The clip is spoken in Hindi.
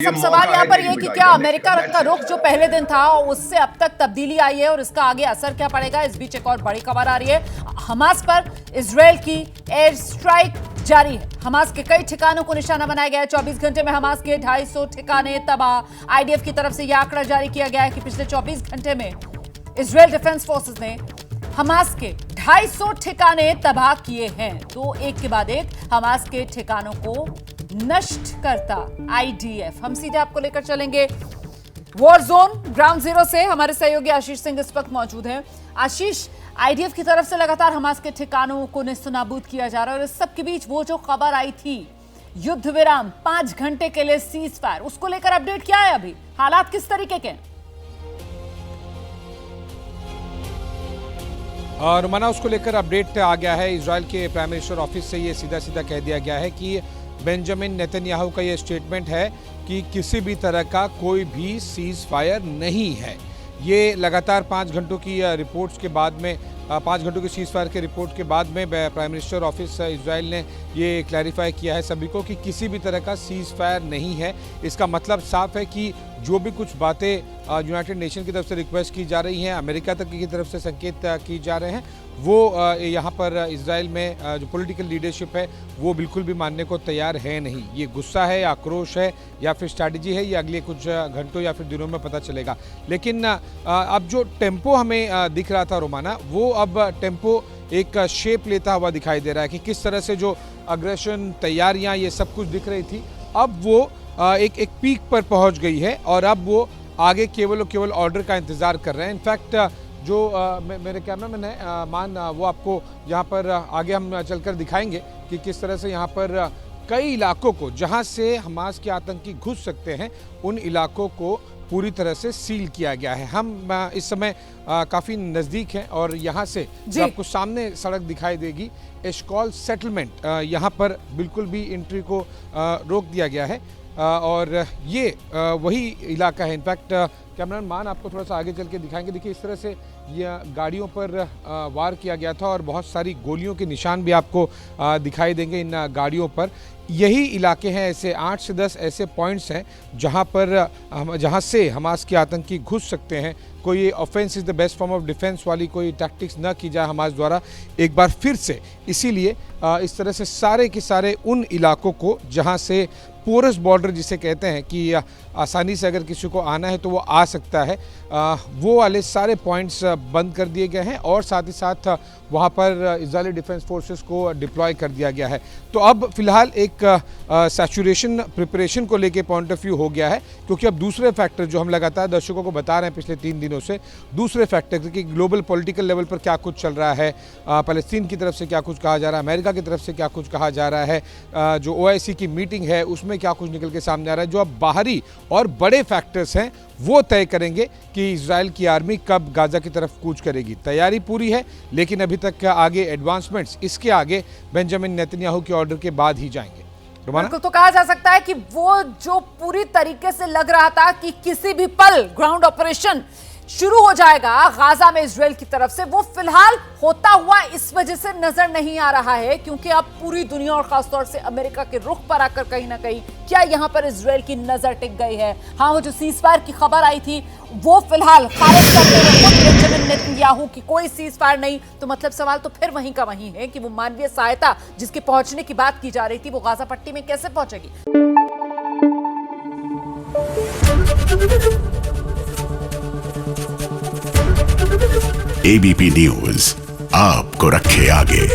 सब सवाल यहाँ पर ये कि क्या अमेरिका का रुख जो पहले दिन था उससे अब तक तब्दीली आई है और इसका आगे असर क्या पड़ेगा। इस बीच एक और बड़ी खबर आ रही है, हमास पर इजरायल की एयर स्ट्राइक जारी है। हमास के कई ठिकानों को निशाना बनाया गया है। 24 घंटे में हमास के 250 ठिकाने तबाह। आईडीएफ की तरफ से यह आंकड़ा जारी किया गया है कि पिछले 24 घंटे में इजरायल डिफेंस फोर्सेस ने हमास के 250 ठिकाने तबाह किए हैं। तो एक के बाद एक हमास के ठिकानों को नष्ट करता आईडीएफ। हम सीधे आपको लेकर चलेंगे वॉर जोन ग्राउंड जीरो से। हमारे सहयोगी आशीष सिंह इस वक्त मौजूद हैं। आशीष, आईडीएफ की तरफ से लगातार हमास के ठिकानों को नेस्तनाबूद किया जा रहा है और इस सब के बीच वो जो खबर आई थी युद्ध विराम 5 घंटे के लिए सीज फायर, उसको लेकर अपडेट क्या है? अभी हालात किस तरीके के हैं? और रुमाना, उसको लेकर अपडेट आ गया है। इजराइल के प्राइम मिनिस्टर ऑफिस से ये सीधा सीधा कह दिया गया है कि बेंजामिन नेतन्याहू का ये स्टेटमेंट है कि किसी भी तरह का कोई भी सीज फायर नहीं है। ये लगातार 5 घंटों की रिपोर्ट्स के बाद में 5 घंटों की सीज फायर के रिपोर्ट के बाद में प्राइम मिनिस्टर ऑफिस इजराइल ने ये क्लैरिफाई किया है सभी को कि किसी भी तरह का सीज फायर नहीं है। इसका मतलब साफ है कि जो भी कुछ बातें यूनाइटेड नेशन की तरफ से रिक्वेस्ट की जा रही हैं, अमेरिका तक की तरफ से संकेत की जा रहे हैं, वो यहाँ पर इजराइल में जो पॉलिटिकल लीडरशिप है वो बिल्कुल भी मानने को तैयार है नहीं। ये गुस्सा है, आक्रोश है या फिर स्ट्रैटेजी है, ये अगले कुछ घंटों या फिर दिनों में पता चलेगा। लेकिन अब जो टेम्पो हमें दिख रहा था रोमाना, वो अब टेम्पो एक शेप लेता हुआ दिखाई दे रहा है कि किस तरह से जो अग्रेशन, तैयारियां, ये सब कुछ दिख रही थी, अब वो एक पीक पर पहुंच गई है और अब वो आगे केवल और केवल ऑर्डर का इंतज़ार कर रहे हैं। इनफैक्ट जो मेरे कैमरामैन है वो आपको यहाँ पर आगे हम चलकर दिखाएंगे कि किस तरह से यहाँ पर कई इलाकों को जहाँ से हमास के आतंकी घुस सकते हैं उन इलाकों को पूरी तरह से सील किया गया है। हम इस समय काफ़ी नज़दीक हैं और यहाँ से जो आपको सामने सड़क दिखाई देगी, एशकॉल सेटलमेंट, यहाँ पर बिल्कुल भी एंट्री को रोक दिया गया है और ये वही इलाका है। इनफैक्ट कैमरामैन आपको थोड़ा सा आगे चल के दिखाएंगे। देखिए, इस तरह से ये गाड़ियों पर वार किया गया था और बहुत सारी गोलियों के निशान भी आपको दिखाई देंगे इन गाड़ियों पर। यही इलाके हैं, ऐसे 8 से 10 ऐसे पॉइंट्स हैं जहाँ से हमास के आतंकी घुस सकते हैं। कोई offence is the best form of defence वाली कोई टैक्टिक्स न की जाए हमास द्वारा एक बार फिर से। इसीलिए इस तरह से सारे के सारे उन इलाकों को जहाँ से पोरस बॉर्डर जिसे कहते हैं कि आसानी से अगर किसी को आना है तो वो आ सकता है, वो वाले सारे पॉइंट्स बंद कर दिए गए हैं और साथ ही साथ वहाँ पर इजरायली डिफेंस फोर्सेस को डिप्लॉय कर दिया गया है। तो अब फिलहाल एक सैचुरेशन प्रिपरेशन को लेके पॉइंट ऑफ व्यू हो गया है, क्योंकि अब दूसरे फैक्टर जो हम लगातार दर्शकों को बता रहे हैं पिछले 3 दिनों से, दूसरे फैक्टर कि ग्लोबल पॉलिटिकल लेवल पर क्या कुछ चल रहा है, फ़लस्तीन की तरफ से क्या कुछ कहा जा रहा है, अमेरिका की तरफ से क्या कुछ कहा जा रहा है, जो OIC की मीटिंग है उसमें क्या कुछ निकल के सामने आ रहा है। जो अब बाहरी और बड़े फैक्टर्स हैं वो तय करेंगे कि इजराइल की आर्मी कब गाजा की तरफ कूच करेगी। तैयारी पूरी है, लेकिन अभी तक आगे एडवांसमेंट्स इसके आगे बेंजामिन नेतन्याहू के ऑर्डर के बाद ही जाएंगे। बिल्कुल, तो कहा जा सकता है कि वो जो पूरी तरीके से लग रहा था कि किसी भी पल ग्राउंड ऑपरेशन शुरू हो जाएगा गाजा में इजराइल की तरफ से, वो फिलहाल होता हुआ इस वजह से नजर नहीं आ रहा है, क्योंकि अब पूरी दुनिया और खासतौर से अमेरिका के रुख पर आकर कहीं ना कहीं क्या यहां पर इजराइल की नजर टिक गई है। हाँ, वो जो सीज फायर की खबर आई थी वो फिलहाल खारिज करते हुए बेंजामिन नेतन्याहू की कोई सीज फायर नहीं, तो मतलब सवाल तो फिर वहीं का वहीं है कि वो मानवीय सहायता जिसके पहुंचने की बात की जा रही थी वो गाजा पट्टी में कैसे पहुंचेगी। ABP न्यूज़ आपको रखे आगे।